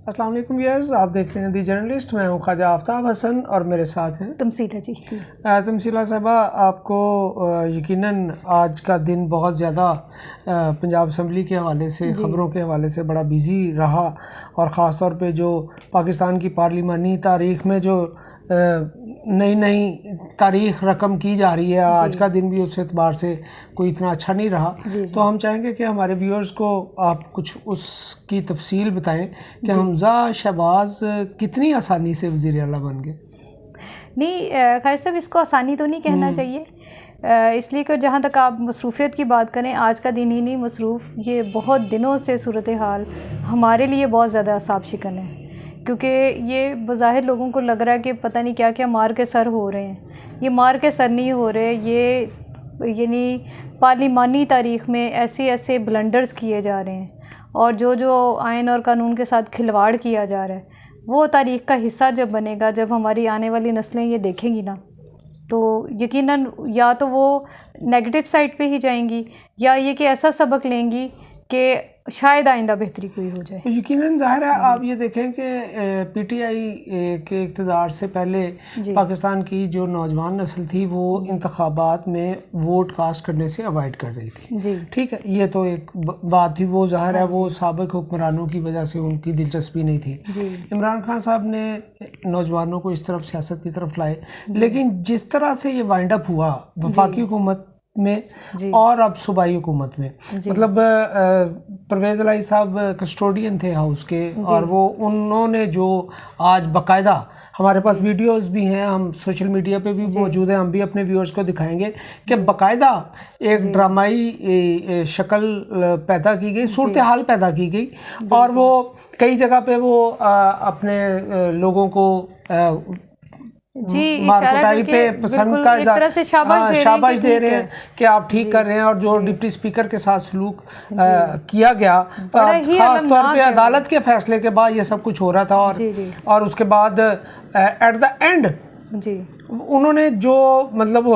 अस्सलाम वालेकुम व्यूअर्स, आप देख रहे हैं दी जर्नलिस्ट। मैं हूं ख्वाजा आफ्ताब हसन और मेरे साथ हैं तमसीला चिश्ती। तमसीला साहबा, आपको यकीनन आज का दिन बहुत ज़्यादा पंजाब असम्बली के हवाले से, ख़बरों के हवाले से बड़ा बिज़ी रहा, और ख़ास तौर पे जो पाकिस्तान की पार्लिमानी तारीख़ में जो नई नई तारीख़ रकम की जा रही है, आज का दिन भी उस एतबार से कोई इतना अच्छा नहीं रहा। तो हम चाहेंगे कि हमारे व्यूअर्स को आप कुछ उसकी तफसील बताएं कि हमज़ा शहबाज कितनी आसानी से वज़ीर आला बन गए। नहीं खैर साहब, इसको आसानी तो नहीं कहना चाहिए, इसलिए कि जहाँ तक आप मसरूफ़ियत की बात करें, आज का दिन ही नहीं मसरूफ़, ये बहुत दिनों से सूरत हाल हमारे लिए बहुत ज़्यादा असाब शिकन है, क्योंकि ये बज़ाहिर लोगों को लग रहा है कि पता नहीं क्या क्या मार के सर हो रहे हैं। ये मार के सर नहीं हो रहे, ये यानी पार्लिमानी तारीख़ में ऐसे ऐसे ब्लंडर्स किए जा रहे हैं, और जो आइन और कानून के साथ खिलवाड़ किया जा रहा है, वो तारीख़ का हिस्सा जब बनेगा, जब हमारी आने वाली नस्लें ये देखेंगी ना, तो यकीनन या तो वो नेगेटिव साइड पे ही जाएंगी, या ये कि ऐसा सबक लेंगी कि शायद आइंदा बेहतरी कोई हो जाए। यकीनन ज़ाहिर है, आप ये देखें कि पीटीआई के इक़्तिदार से पहले पाकिस्तान की जो नौजवान नस्ल थी वो इंतखाबात में वोट कास्ट करने से अवॉइड कर रही थी। ठीक है, ये तो एक बात थी, वो ज़ाहिर है वो साबिक हुक्मरानों की वजह से उनकी दिलचस्पी नहीं थी। इमरान खान साहब ने नौजवानों को इस तरफ, सियासत की तरफ लाए, लेकिन जिस तरह से ये वाइंड अप हुआ वफाकी हुकूमत में और अब सूबाई हुकूमत में, मतलब परवेज़ इलाही साहब कस्टोडियन थे हाउस के, और वो उन्होंने जो आज बाकायदा, हमारे पास वीडियोस भी हैं, हम सोशल मीडिया पे भी मौजूद हैं, हम भी अपने व्यूअर्स को दिखाएंगे कि बाकायदा एक ड्रामाई शक्ल पैदा की गई, सूरत हाल पैदा की गई, और वो कई जगह पे वो अपने लोगों को मारकुटाई पे पसंद का शाबाश दे रहे हैं कि आप ठीक कर रहे हैं, और जो डिप्टी स्पीकर के साथ सलूक किया गया, खास तौर पे अदालत के फैसले के बाद ये सब कुछ हो रहा था, और उसके बाद एट द एंड उन्होंने जो मतलब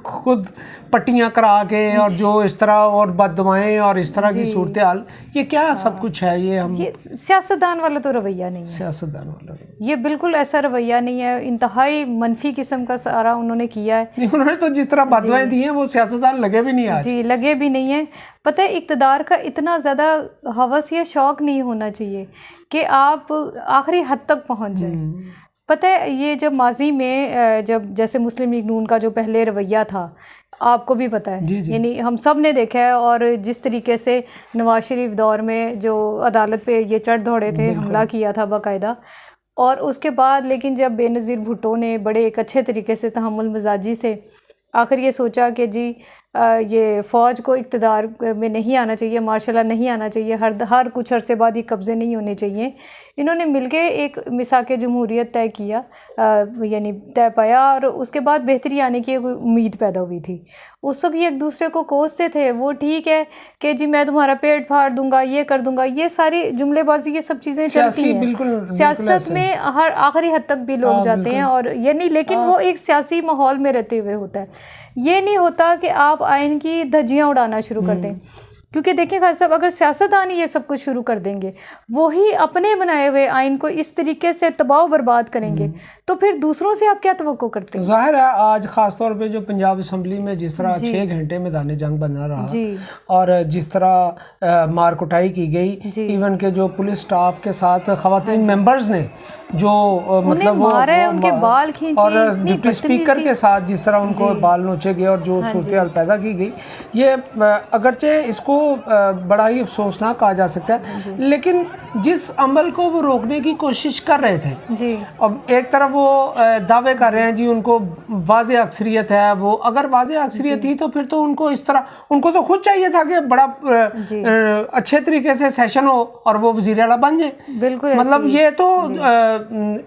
खुद पट्टियाँ करा के, और जो इस तरह और बददुआएं और इस तरह की सूरत हाल, ये क्या सब कुछ है? ये सियासतदान वाला तो रवैया नहीं है, सियासतदान वाला ये बिल्कुल ऐसा रवैया नहीं है, इंतहाई मनफी किस्म का सारा उन्होंने किया है। उन्होंने तो जिस तरह बददुआएं दी हैं वो सियासतदान लगे भी नहीं आज। लगे भी नहीं है। पता है, इक़्तिदार का इतना ज़्यादा हवस या शौक़ नहीं होना चाहिए कि आप आखिरी हद तक पहुँच जाए। पता है, ये जब माजी में जब जैसे मुस्लिम लीग नून का जो पहले रवैया था, आपको भी पता है, यानी हम सब ने देखा है, और जिस तरीके से नवाज शरीफ दौर में जो अदालत पे ये चढ़ दौड़े थे, हमला किया था बाकायदा, और उसके बाद लेकिन जब बेनज़ीर भुट्टो ने बड़े एक अच्छे तरीके से तहम्मुल मिजाजी से आखिर ये सोचा कि जी ये फ़ौज को इक़्तिदार में नहीं आना चाहिए, मार्शल लॉ नहीं आना चाहिए, हर कुछ अरसे बाद ये कब्ज़े नहीं होने चाहिए, इन्होंने मिलके एक मिसाक़ जमहूरियत तय किया, यानी तय पाया, और उसके बाद बेहतरी आने की एक उम्मीद पैदा हुई थी। उस वक्त ये एक दूसरे को कोसते थे, वो ठीक है कि जी मैं तुम्हारा पेट फाड़ दूंगा, ये कर दूंगा, ये सारी जुमलेबाजी, ये सब चीज़ें चलती हैं सियासत में, हर आखिरी हद तक भी लोग जाते हैं, और यानी लेकिन वो एक सियासी माहौल में रहते हुए होता है। ये नहीं होता कि आप आइन की धज्जियाँ उड़ाना शुरू कर दें, क्योंकि देखिए खान साहब, अगर सियासतदान ये सब कुछ शुरू कर देंगे, वही अपने बनाए हुए आइन को इस तरीके से तबाह बर्बाद करेंगे, तो फिर दूसरों से आप क्या तवक्को करते हैं? ज़ाहिर है, आज ख़ास तौर पे जो पंजाब असम्बली में जिस तरह 6 घंटे मैदान जंग बना रहा, और जिस तरह मार कुटाई की गई, इवन के जो पुलिस स्टाफ के साथ ख़वातीन मेंबर्स ने जो मतलब वो उनके बाल खींचे, और डिप्टी स्पीकर के साथ जिस तरह उनको बाल नोचे गए, और जो सूरत हाल पैदा की गई, ये अगरचे इसको बड़ा ही अफसोसनाक कहा जा सकता है, लेकिन जिस अमल को वो रोकने की कोशिश कर रहे थे, अब एक तरफ वो दावे कर रहे हैं जी उनको वाज़े अक्सरियत है, वो अगर वाज़े अक्सरियत थी तो फिर तो उनको इस तरह, उनको तो खुद चाहिए था कि बड़ा अच्छे तरीके से सेशन हो और वो वज़ीर आला बन जाए। बिल्कुल, मतलब ये तो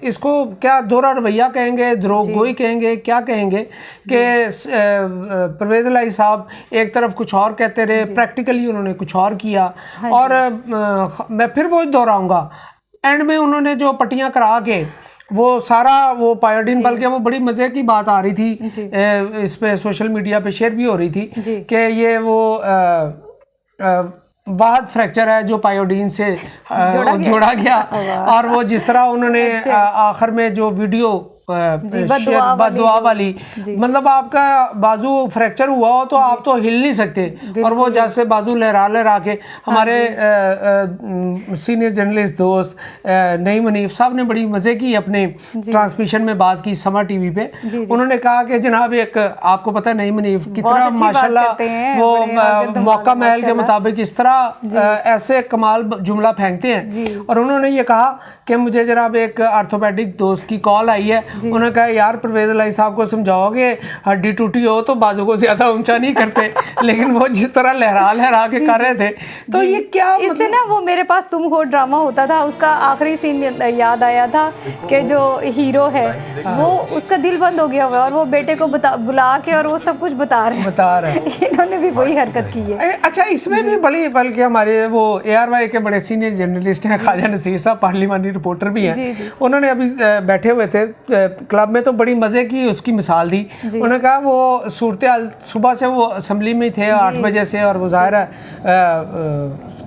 इसको क्या दोहरा रवैया कहेंगे, धरोहगोई कहेंगे, क्या कहेंगे कि परवेज़ इलाही साहब एक तरफ कुछ और कहते रहे, प्रैक्टिकली उन्होंने कुछ और किया, और मैं फिर वो दोहराऊंगा, एंड में उन्होंने जो पट्टियाँ करा के वो सारा वो पायोडीन, बल्कि वो बड़ी मज़े की बात आ रही थी, इस पे सोशल मीडिया पे शेयर भी हो रही थी कि ये वो वाहद फ्रैक्चर है जो पायोडीन से जोड़ा गया और वो जिस तरह उन्होंने आखिर में जो वीडियो बददुआ वाली, मतलब आपका बाजू फ्रैक्चर हुआ हो तो आप तो हिल नहीं सकते, और वो जैसे बाजू लहरा के हमारे सीनियर जर्नलिस्ट दोस्त नईम हनीफ साहब ने बड़ी मज़े की अपने ट्रांसमिशन में बात की समा टीवी पे। उन्होंने कहा कि जनाब एक आपको पता है नईम हनीफ कितना माशाल्लाह वो मौका महल के मुताबिक इस तरह ऐसे कमाल जुमला फेंकते हैं। और उन्होंने ये कहा कि मुझे जनाब एक आर्थोपेडिक दोस्त की कॉल आई है, उन्होंने कहा यार परवेज़ इलाही साहब को समझाओगे हड्डी टूटी हो तो बाजू को ज़्यादा ऊंचा नहीं करते, लेकिन वो जिस तरह लहरा के कर रहे थे तो ये क्या इससे ना वो मेरे पास तुम हो ड्रामा होता था, उसका आखिरी सीन याद आया था कि जो हीरो है वो उसका दिल बंद हो गया हुआ और वो बेटे को बुला के और वो सब कुछ बता रहे हैं। इन्होंने भी वही हरकत की है। अच्छा इसमें भी बल्कि हमारे वो ARY के बड़े सीनियर जर्नलिस्ट हैं ख्वाजा नसीर साहब, पार्लिमानी रिपोर्टर भी हैं, उन्होंने अभी बैठे हुए थे क्लब में तो बड़ी मज़े की उसकी मिसाल दी। उन्होंने कहा वो सूरत हाल सुबह से वो असम्बली में थे 8 बजे से और वो ज़ाहिर है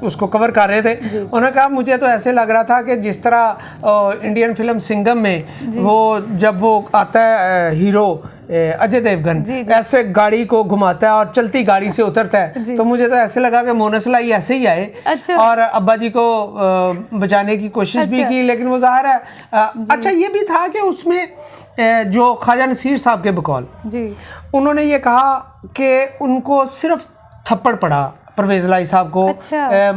उसको कवर कर रहे थे। उन्होंने कहा मुझे तो ऐसे लग रहा था कि जिस तरह इंडियन फिल्म सिंघम में वो जब वो आता है हीरो अजय देवगन ऐसे गाड़ी को घुमाता है और चलती गाड़ी से उतरता है, तो मुझे तो ऐसे लगा कि मोनस इलाही ऐसे ही आए और अब्बा जी को बचाने की कोशिश भी की, लेकिन वो ज़ाहिर है अच्छा ये भी था कि उसमें जो ख्वाजा नसीर साहब के बकौल उन्होंने ये कहा कि उनको सिर्फ थप्पड़ पड़ा परवेज़ इलाही साहब को।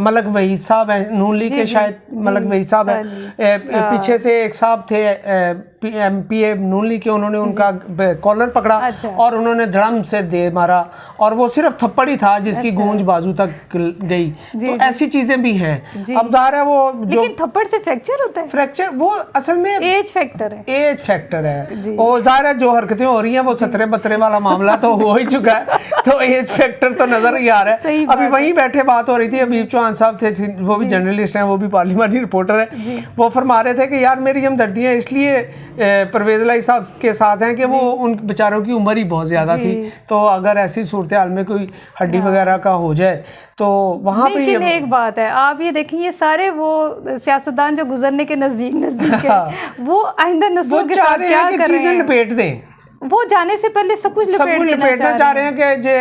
मलक वहीद साहब हैं नून लीग के, शायद मलक वहीद साहब हैं, पीछे से एक साहब थे PA नून लीग के, उन्होंने उनका कॉलर पकड़ा और उन्होंने धड़म से दे मारा और वो सिर्फ थप्पड़ ही था जिसकी गूंज बाजू तक गई। तो ऐसी चीज़ें भी हैं। अब ज़ाहिर है वो जो थप्पड़ से फ्रैक्चर होता है, फ्रैक्चर वो असल में एज फैक्टर है। और ज़ाहिर है जो हरकतें हो रही हैं वो 17-12 वाला मामला तो हो ही चुका है, तो एज फैक्टर तो नज़र ही आ रहा है। अभी वहीं बैठे बात हो रही थी, अबीब चौहान साहब थे, वो भी जर्नलिस्ट हैं, वो भी पार्लिमानी रिपोर्टर है, वो फरमा रहे थे कि यार मेरी हमदर्दियाँ इसलिए परवेज़ इलाही साहब के साथ हैं कि वो उन बेचारों की उम्र ही बहुत ज़्यादा थी, तो अगर ऐसी सूरत हाल में कोई हड्डी वगैरह का हो जाए तो वहाँ पे लेकिन एक बात है, आप ये देखें ये सारे वो सियासतदान जो गुजरने के नज़दीक है वो आइंदा नस्लों के साथ क्या कर रहे हैं, लपेट दें, वो जाने से पहले सब कुछ लपेटना चाह रहे हैं कि जे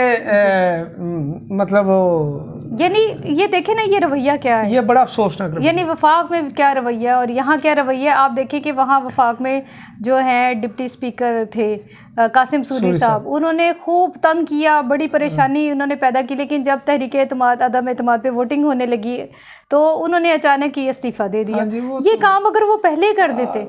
मतलब यानी ये देखें ना ये रवैया क्या है, ये बड़ा अफसोसनाक रवैया, यानी वफाक में क्या रवैया और यहाँ क्या रवैया। आप देखें कि वहाँ वफाक में जो है डिप्टी स्पीकर थे कासिम सूरी साहब, उन्होंने खूब तंग किया, बड़ी परेशानी उन्होंने पैदा की, लेकिन जब तहरीक एतमाद अदम एतमाद पे वोटिंग होने लगी तो उन्होंने अचानक ही इस्तीफ़ा दे दिया। ये काम अगर वो पहले कर देते,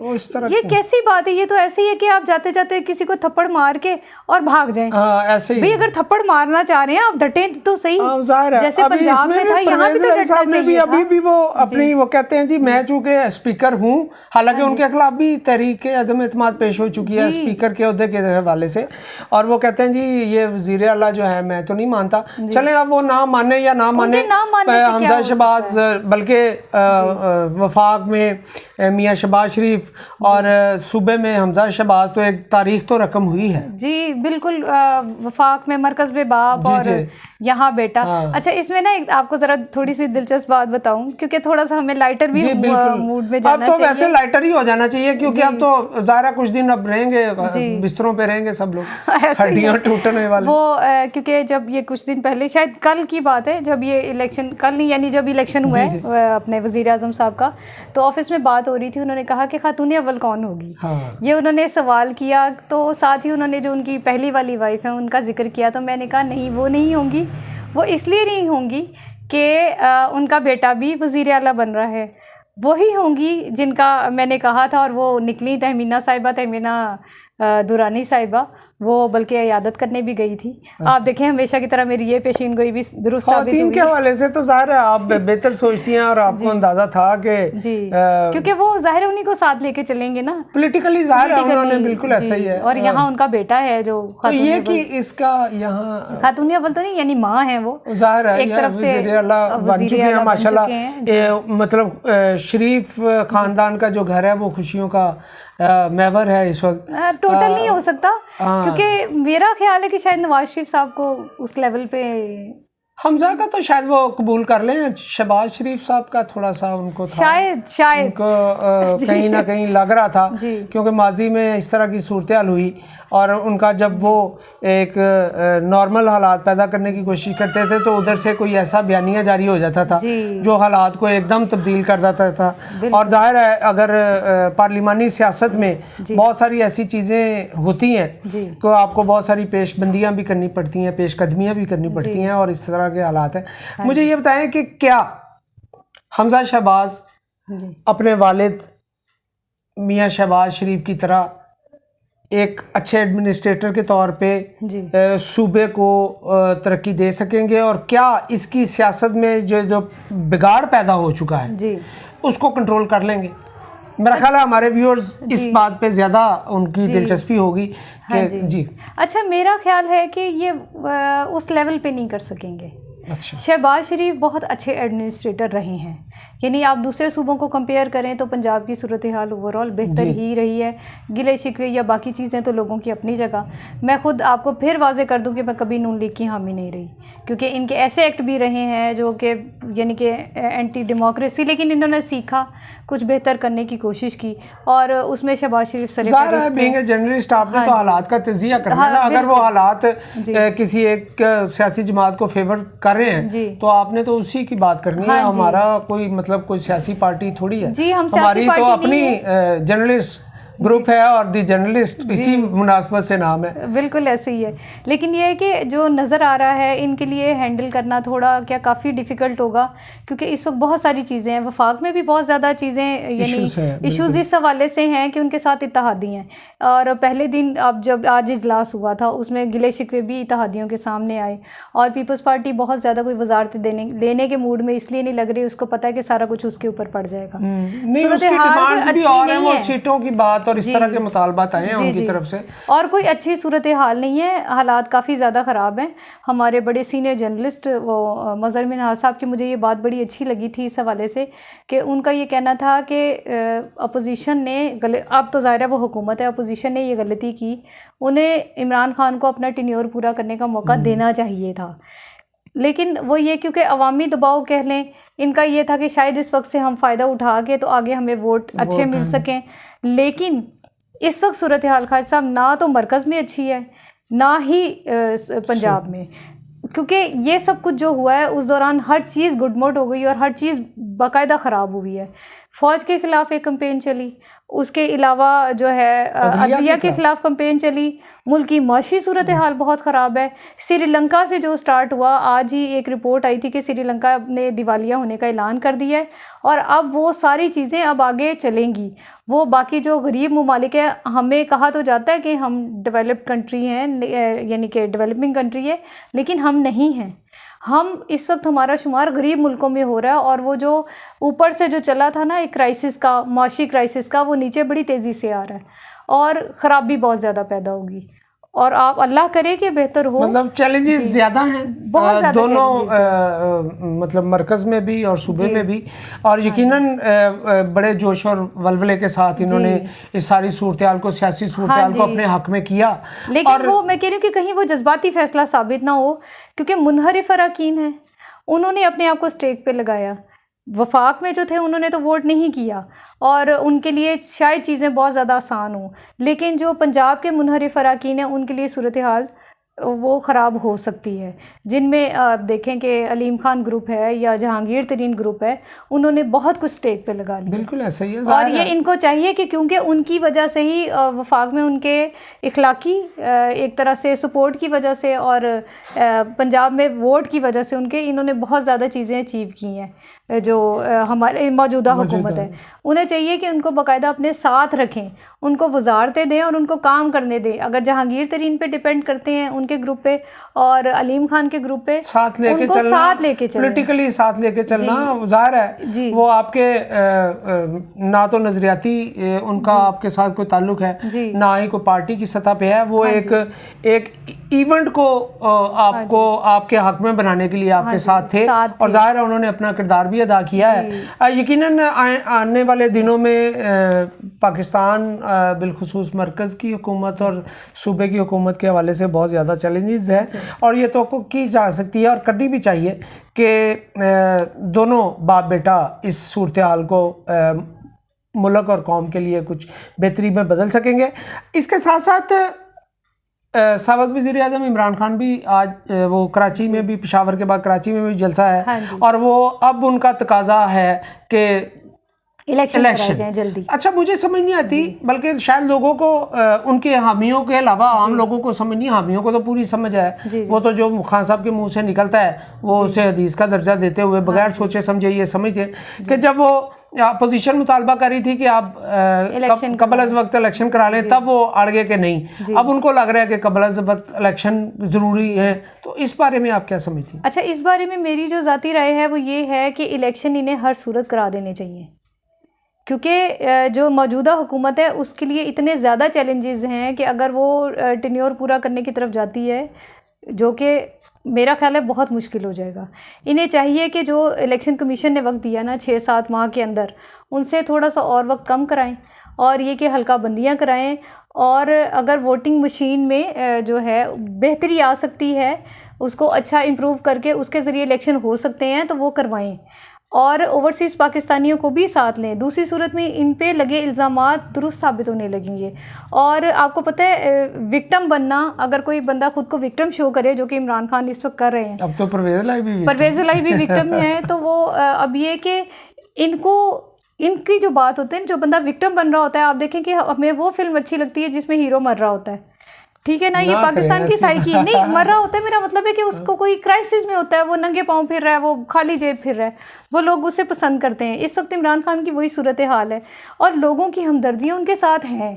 ये कैसी बात है, ये तो ऐसी है कि आप जाते जाते किसी को थप्पड़ मार के और भाग जाएं। ऐसे ही भाई अगर थप्पड़ मारना चाह रहे हैं आप डटें तो सही, जैसे पंजाब में था यहाँ भी तो डटना चाहिए था। अभी भी वो अपनी वो कहते हैं जी मैं चूँकि स्पीकर हूँ, हालांकि उनके खिलाफ भी तहरीक अदम एतमाद पेश हो चुकी है स्पीकर के ओहदे के हवाले से, और वो कहते हैं जी ये वज़ीर आला जो है मैं तो नहीं मानता, चलें अब वो ना माने या ना माने, हमजा शहबाज बल्कि वफाक में मियाँ शहबाज शरीफ और सूबे में हमजा शहबाज, तो एक तारीख तो रकम हुई है जी बिल्कुल। वफाक में मरकज़ में बाप और यहाँ बेटा। अच्छा इसमें ना आपको ज़रा थोड़ी सी दिलचस्प बात बताऊं, क्योंकि थोड़ा सा हमें लाइटर भी मूड में जाना अब तो चाहिए। वैसे लाइटर ही हो जाना चाहिए क्योंकि अब तो ज़ाहिर कुछ दिन अब रहेंगे बिस्तरों पे रहेंगे सब लोग, हड्डियाँ टूटने वाले वो क्योंकि जब ये कुछ दिन पहले शायद कल की बात है, जब ये इलेक्शन कल नहीं यानी जब इलेक्शन हुआ है अपने वज़ीर आज़म साहब का, तो ऑफिस में बात हो रही थी, उन्होंने कहा कि खातून अव्वल कौन होगी, ये उन्होंने सवाल किया, तो साथ ही उन्होंने जो उनकी पहली वाली वाइफ है उनका जिक्र किया, तो मैंने कहा नहीं वो नहीं होंगी, वो इसलिए नहीं होंगी कि उनका बेटा भी वज़ीर आला बन रहा है, वही होंगी जिनका मैंने कहा था, और वो निकली तहमीना दुरानी साहिबा, वो बल्कि इयादत करने भी गई थी। आप देखें हमेशा की तरह मेरी ये पेशीन गोई भी दुरुस्त साबित हुई। के हवाले से तो ज़ाहिर है आप बेहतर सोचती हैं और आपको अंदाजा था कि क्योंकि वो ज़ाहिर उन्हीं को साथ लेके चलेंगे ना पॉलिटिकली, ज़ाहिर है उन्होंने बिल्कुल ऐसा ही है, और यहाँ उनका बेटा है जो तो ये कि इसका यहाँ खातून अव्वल तो नहीं यानी माँ है, वो ज़ाहिर है एक तरफ से बन चुके हैं माशाल्लाह, मतलब शरीफ खानदान का जो घर है वो खुशियों का महवर है इस वक्त। टोटल नहीं हो सकता क्योंकि मेरा ख्याल है कि शायद नवाज शरीफ साहब को उस लेवल पे हमजा का तो शायद वो कबूल कर लें, शहबाज शरीफ साहब का थोड़ा सा उनको था, शायद उनको कहीं ना कहीं लग रहा था, क्योंकि माजी में इस तरह की सूरत हाल हुई और उनका जब वो एक नॉर्मल हालात पैदा करने की कोशिश करते थे तो उधर से कोई ऐसा बयानिया जारी हो जाता था जो हालात को एकदम तब्दील कर देता था। और जाहिर है अगर पार्लिमानी सियासत में बहुत सारी ऐसी चीज़ें होती हैं तो आपको बहुत सारी पेशबंदियाँ भी करनी पड़ती हैं, पेशकदमियाँ भी करनी पड़ती हैं और इस तरह के हालात हैं। मुझे ये बताएं कि क्या हमजा शहबाज अपने वालिद मियाँ शहबाज शरीफ की तरह एक अच्छे एडमिनिस्ट्रेटर के तौर पे सूबे को तरक्की दे सकेंगे, और क्या इसकी सियासत में जो बिगाड़ पैदा हो चुका है उसको कंट्रोल कर लेंगे? मेरा ख्याल है हमारे व्यूअर्स इस बात पे ज़्यादा उनकी दिलचस्पी होगी कि जी। अच्छा, मेरा ख्याल है कि ये उस लेवल पे नहीं कर सकेंगे। अच्छा। शहबाज शरीफ बहुत अच्छे एडमिनिस्ट्रेटर रहे हैं, यानी आप दूसरे सूबों को कंपेयर करें तो पंजाब की सूरत हाल ओवरऑल बेहतर ही रही है। गिले शिकवे या बाकी चीज़ें तो लोगों की अपनी जगह। मैं खुद आपको फिर वाजे कर दूं कि मैं कभी नून लीग की हामी नहीं रही, क्योंकि इनके ऐसे एक्ट भी रहे हैं जो कि यानी कि एंटी डेमोक्रेसी, लेकिन इन्होंने सीखा, कुछ बेहतर करने की कोशिश की और उसमें शहबाज शरीफ सर जर्नलिस्ट आपने तो हालात का तजिया करना है ना। अगर वो हालात किसी एक सियासी जमात को फेवर कर रहे हैं तो आपने तो उसी की बात करनी है। हमारा कोई मतलब कोई सियासी पार्टी थोड़ी है, हमारी तो अपनी जर्नलिस्ट ग्रुप है और दी जर्नलिस्ट इसी मुनासबत से नाम है। बिल्कुल ऐसे ही है, लेकिन ये है कि जो नज़र आ रहा है इनके लिए हैंडल करना थोड़ा क्या काफ़ी डिफ़िकल्ट होगा, क्योंकि इस वक्त बहुत सारी चीज़ें हैं। वफाक में भी बहुत ज़्यादा चीज़ें यानी इश्यूज़ इस हवाले से हैं कि उनके साथ इत्तेहादी हैं। और पहले दिन अब जब आज इजलास हुआ था उसमें गिले शिकवे भी इत्तेहादियों के सामने आए और पीपल्स पार्टी बहुत ज़्यादा कोई वजारतें लेने के मूड में इसलिए नहीं लग रही, उसको पता है कि सारा कुछ उसके ऊपर पड़ जाएगा। नहीं, उसकी डिमांड्स भी और हैं, वो सीटों की बात और इस तरह के मुतालबात आए हैं उनकी तरफ से, और कोई अच्छी सूरत हाल नहीं है। हालात काफ़ी ज़्यादा ख़राब हैं। हमारे बड़े सीनियर जर्नलिस्ट वो मज़हर मिनहाज साहब की मुझे ये बात बड़ी अच्छी लगी थी इस हवाले से कि उनका ये कहना था कि अपोजिशन ने अब तो ज़ाहिर है वो हुकूमत है, अपोजिशन ने ये गलती की, उन्हें इमरान खान को अपना टेन्योर पूरा करने का मौका देना चाहिए था। लेकिन वो ये क्योंकि अवामी दबाव कह लें, इनका ये था कि शायद इस वक्त से हम फ़ायदा उठा के तो आगे हमें वोट अच्छे मिल सकें। लेकिन इस वक्त सूरत हाल खान साहब ना तो मरकज़ में अच्छी है ना ही पंजाब में, क्योंकि ये सब कुछ जो हुआ है उस दौरान हर चीज़ गुडमोड हो गई और हर चीज़ बाकायदा ख़राब हुई है। फ़ौज के ख़िलाफ़ एक कैंपेन चली, उसके अलावा जो है अदलिया के ख़िलाफ़ कैंपेन चली, मुल्क की माशी सूरत हाल बहुत ख़राब है। श्रीलंका से जो स्टार्ट हुआ, आज ही एक रिपोर्ट आई थी कि श्रीलंका ने दिवालिया होने का ऐलान कर दिया है और अब वो सारी चीज़ें अब आगे चलेंगी। वो बाकी जो गरीब ममालिक है, हमें कहा तो जाता है कि हम डेवलप्ड कंट्री हैं, यानी कि डेवलपिंग कंट्री है, लेकिन हम नहीं हैं। हम इस वक्त हमारा शुमार गरीब मुल्कों में हो रहा है और वो जो ऊपर से जो चला था ना एक क्राइसिस का, माशी क्राइसिस का, वो नीचे बड़ी तेज़ी से आ रहा है और ख़राबी बहुत ज़्यादा पैदा होगी। और आप अल्लाह करे कि बेहतर हो। मतलब चैलेंजेस ज़्यादा हैं दोनों मतलब मरकज़ में भी और सूबे में भी, और यकीनन बड़े जोश और वलवले के साथ इन्होंने इस सारी सूरत हाल को, सियासी सूरत हाल को अपने हक में किया। लेकिन और वो मैं कह रही हूँ कि कहीं वो जज्बाती फैसला साबित ना हो, क्योंकि मुनहरिफ अरकान हैं, उन्होंने अपने आप को स्टेक पे लगाया। वफाक में जो थे उन्होंने तो वोट नहीं किया और उनके लिए शायद चीज़ें बहुत ज़्यादा आसान हों, लेकिन जो पंजाब के मुनहरिफ अरकान हैं उनके लिए सूरत हाल वो ख़राब हो सकती है, जिनमें आप देखें कि अलीम खान ग्रुप है या जहांगीर तरीन ग्रुप है, उन्होंने बहुत कुछ स्टेक पे लगा लिया। बिल्कुल ऐसा ही है। और ये इनको चाहिए कि क्योंकि उनकी वजह से ही वफाक में उनके इखलाकी एक तरह से सपोर्ट की वजह से और पंजाब में वोट की वजह से उनके इन्होंने बहुत ज़्यादा चीज़ें अचीव की हैं जो हमारे मौजूदा हुकूमत है। उन्हें चाहिए कि उनको बाकायदा अपने साथ रखें, उनको वजारतें दें और उनको काम करने दें। अगर जहांगीर तरीन पे डिपेंड करते हैं उनके ग्रुप पे और अलीम खान के ग्रुप पे, साथ लेके चलना, साथ लेके चलना, पॉलिटिकली साथ लेके चलना, ज़ाहिर है वो आपके ना तो नजरियाती उनका आपके साथ कोई ताल्लुक है, ना ही कोई पार्टी की सतह पे है, वो एक इवेंट को आपको आपके हक में बनाने के लिए आपके साथ थे और जाहिर है उन्होंने अपना किरदार भी अदा किया है। यकीनन आने वाले दिनों में पाकिस्तान बिलखुसूस मरकज़ की हुकूमत और सूबे की हुकूमत के हवाले से बहुत ज़्यादा चैलेंजेस है और ये तो की जा सकती है और करनी भी चाहिए कि दोनों बाप बेटा इस सूरत हाल को मुल्क और कौम के लिए कुछ बेहतरी में बदल सकेंगे। इसके साथ साथ साबिक वज़ीर आज़म इमरान खान भी आज वो कराची में भी, पेशावर के बाद कराची में भी जलसा है और वो अब उनका तकाजा है कि इलेक्शन जाए जल्दी। अच्छा, मुझे समझ नहीं आती, बल्कि शायद लोगों को उनके हामियों के अलावा आम लोगों को समझ नहीं, हामियों को तो पूरी समझ है। वो तो जो खान साहब के मुंह से निकलता है वो उसे हदीस का दर्जा देते हुए बगैर सोचे समझे ये समझते कि जब वो अपोजिशन मुतालबा कर रही थी कि आप कबल अज़ वक्त इलेक्शन करा लें, तब वो अड़ गए कि नहीं, अब उनको लग रहा है कि कबल अज़ वक्त इलेक्शन ज़रूरी है। तो इस बारे में आप क्या समझती हैं? अच्छा, इस बारे में मेरी जो ज़ाती राय है वो ये है कि इलेक्शन इन्हें हर सूरत करा देने चाहिए, क्योंकि जो मौजूदा हुकूमत है उसके लिए इतने ज़्यादा चैलेंजेस हैं कि अगर वो टेन्योर पूरा करने की तरफ जाती है, जो कि मेरा ख्याल है बहुत मुश्किल हो जाएगा। इन्हें चाहिए कि जो इलेक्शन कमीशन ने वक्त दिया ना 6-7 माह के अंदर, उनसे थोड़ा सा और वक्त कम कराएं और ये कि हल्का बंदियाँ कराएं, और अगर वोटिंग मशीन में जो है बेहतरी आ सकती है उसको अच्छा इम्प्रूव करके उसके ज़रिए इलेक्शन हो सकते हैं तो वो करवाएं और ओवरसीज़ पाकिस्तानियों को भी साथ लें। दूसरी सूरत में इन पे लगे इल्ज़ामात दुरुस्त साबित होने लगेंगे। और आपको पता है विक्टिम बनना, अगर कोई बंदा खुद को विक्टिम शो करे, जो कि इमरान खान इस वक्त कर रहे हैं, अब तो परवेज़ इलाही भी विक्टिम है, तो वो अब ये कि इनकी जो बात होती है, जो बंदा विक्टिम बन रहा होता है, आप देखें कि हमें वो फिल्म अच्छी लगती है जिसमें हीरो मर रहा होता है, ठीक है ना, ये पाकिस्तान की साइकी नहीं मर रहा होता है, मेरा मतलब है कि उसको कोई क्राइसिस में होता है, वो नंगे पाँव फिर रहा है, वो खाली जेब फिर रहा है, वो लोग उसे पसंद करते हैं। इस वक्त इमरान खान की वही सूरत हाल है और लोगों की हमदर्दियाँ उनके साथ हैं,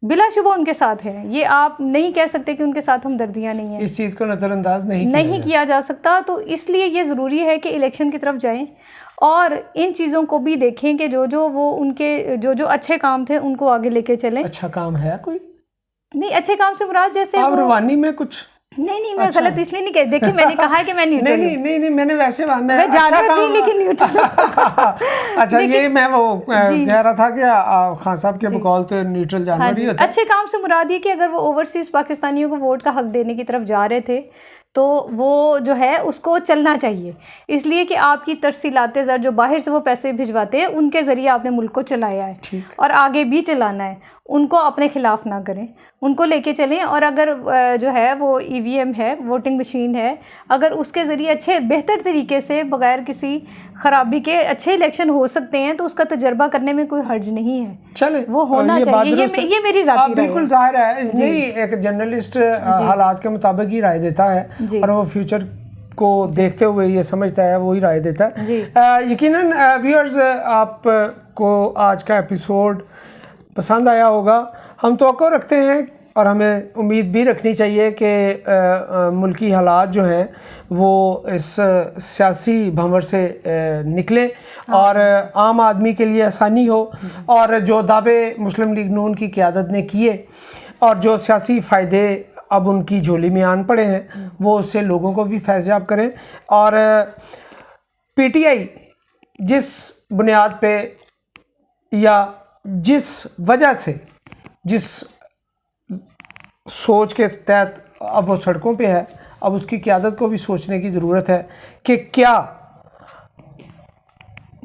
बिलाशुबा उनके साथ है, ये आप नहीं कह सकते कि उनके साथ हमदर्दियाँ नहीं हैं। इस चीज़ को नज़रअंदाज नहीं किया जा सकता। तो इसलिए ये ज़रूरी है कि इलेक्शन की तरफ जाएं और इन चीज़ों को भी देखें कि जो वो उनके जो अच्छे काम थे उनको आगे लेके चलें। अच्छा काम है कोई नहीं, अच्छे काम से मुराद जैसे आप रवानी में कुछ नहीं मैं अच्छा। गलत इसलिए नहीं कह, देखिए मैंने कहा है कि मैं न्यूट्रल नहीं मैंने वैसे मैं अच्छा नहीं, लेकिन न्यूट्रल अच्छा ये मैं वो कह रहा था कि खान साहब के बकौल तो न्यूट्रल जानवर ही होता है। अच्छे काम से मुराद ये कि अगर वो ओवरसीज़ पाकिस्तानियों को वोट का हक देने की तरफ जा रहे थे तो वो जो है उसको चलना चाहिए, इसलिए कि आपकी तरसीलाते ज़र जो बाहर से वो पैसे भिजवाते हैं उनके ज़रिए आपने मुल्क को चलाया है और आगे भी चलाना है, उनको अपने खिलाफ ना करें, उनको लेके चलें। और अगर जो है वो ईवीएम है, वोटिंग मशीन है, अगर उसके ज़रिए अच्छे बेहतर तरीके से बगैर किसी ख़राबी के अच्छे इलेक्शन हो सकते हैं तो उसका तजर्बा करने में कोई हर्ज नहीं है, चले वो होना चाहिए। ये मेरी ज़ाती राय है। बिल्कुल जाहिर है, यही एक जर्नलिस्ट हालात के मुताबिक ही राय देता है और वो फ्यूचर को देखते हुए ये समझता है, वही राय देता है। यकीनन व्यूअर्स आपको आज का एपिसोड पसंद आया होगा, हम तवक्को रखते हैं और हमें उम्मीद भी रखनी चाहिए कि मुल्की हालात जो हैं वो इस सियासी भंवर से निकलें और आम आदमी के लिए आसानी हो, और जो दावे मुस्लिम लीग नून की क़यादत ने किए और जो सियासी फ़ायदे अब उनकी झोली में आन पड़े हैं वो उससे लोगों को भी फैज़याब करें। और पीटीआई जिस बुनियाद पे या जिस वजह से, जिस सोच के तहत अब वो सड़कों पे है, अब उसकी क़यादत को भी सोचने की ज़रूरत है कि क्या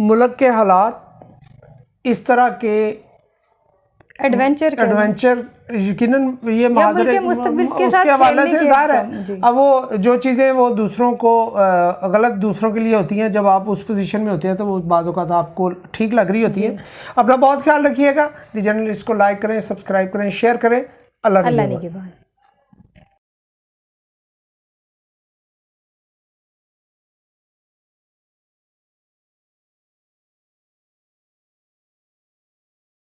मुल्क के हालात इस तरह के एडवेंचर यकीनन ये माजरे उसके हवाले से ज़ाहिर है। अब वो जो चीज़ें वो दूसरों को गलत दूसरों के लिए होती हैं, जब आप उस पोजीशन में होते हैं तो वो बाज़ औक़ात आपको ठीक लग रही होती हैं। अपना बहुत ख्याल रखिएगा। द जर्नलिस्ट को लाइक करें, सब्सक्राइब करें, शेयर करें। अल्लाह निगहबान।